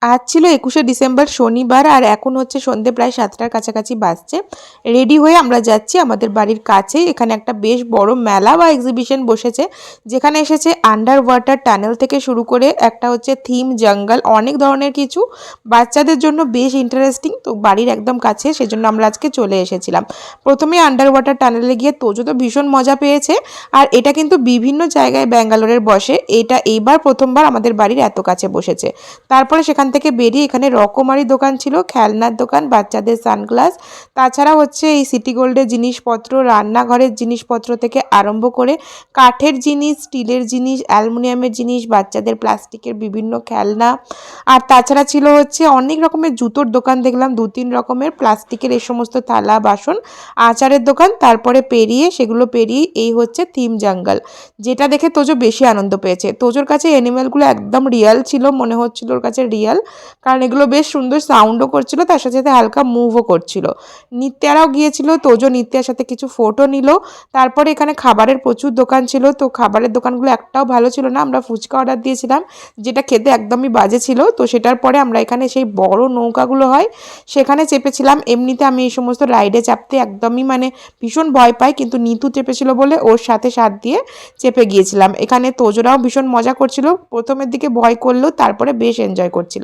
আজ ছিল ২১শে ডিসেম্বর শনিবার, আর এখন হচ্ছে সন্ধ্যে প্রায় ৭টার কাছাকাছি বাজছে। রেডি হয়ে আমরা যাচ্ছি আমাদের বাড়ির কাছেই। এখানে একটা বেশ বড় মেলা বা এক্সিবিশন বসেছে, যেখানে এসেছে আন্ডার ওয়াটার টানেল থেকে শুরু করে একটা হচ্ছে থিম জঙ্গল, অনেক ধরনের কিছু বাচ্চাদের জন্য বেশ ইন্টারেস্টিং। তো বাড়ির একদম কাছে, সেজন্য আমরা আজকে চলে এসেছিলাম। প্রথমে আন্ডার ওয়াটার টানেলে গিয়ে তোজো তো ভীষণ মজা পেয়েছে। আর এটা কিন্তু বিভিন্ন জায়গায় ব্যাঙ্গালোরের বসে, এটা এইবার প্রথমবার আমাদের বাড়ির এত কাছে বসেছে। তারপরে সেখান থেকে বেরিয়ে এখানে রকমারি দোকান ছিল, খেলনার দোকান, বাচ্চাদের সানগ্লাস, তাছাড়া হচ্ছে এই সিটি গোল্ডের জিনিসপত্র, রান্নাঘরের জিনিসপত্র থেকে আরম্ভ করে কাঠের জিনিস, স্টিলের জিনিস, অ্যালুমিনিয়ামের জিনিস, বাচ্চাদের প্লাস্টিকের বিভিন্ন খেলনা। আর তাছাড়া ছিল হচ্ছে অনেক রকমের জুতোর দোকান, দেখলাম ২-৩ রকমের প্লাস্টিকের এই সমস্ত থালা বাসন, আচারের দোকান। তারপরে সেগুলো পেরিয়ে এই হচ্ছে থিম জঙ্গল, যেটা দেখে তোজো বেশি আনন্দ পেয়েছে। তোজোর কাছে অ্যানিমেলগুলো একদম রিয়াল ছিল, মনে হচ্ছিল ওর কাছে রিয়াল, কারণ এগুলো বেশ সুন্দর সাউন্ডও করছিল, তার সাথে সাথে হালকা মুভও করছিল। নিত্যারাও গিয়েছিল, তোজো নিত্যার সাথে কিছু ফটো নিল। তারপরে এখানে খাবারের প্রচুর দোকান ছিল, তো খাবারের দোকানগুলো একটাও ভালো ছিল না। আমরা ফুচকা অর্ডার দিয়েছিলাম, যেটা খেতে একদমই বাজে ছিল। তো সেটার পরে আমরা এখানে সেই বড় নৌকাগুলো হয় সেখানে চেপেছিলাম। এমনিতে আমি এই সমস্ত রাইডে চাপতে একদমই ভীষণ ভয় পাই, কিন্তু নিতু চেপেছিল বলে ওর সাথে সাথ দিয়ে চেপে গিয়েছিলাম। এখানে তোজোরাও ভীষণ মজা করছিল, প্রথমের দিকে ভয় করলেও তারপরে বেশ এনজয় করছিলাম।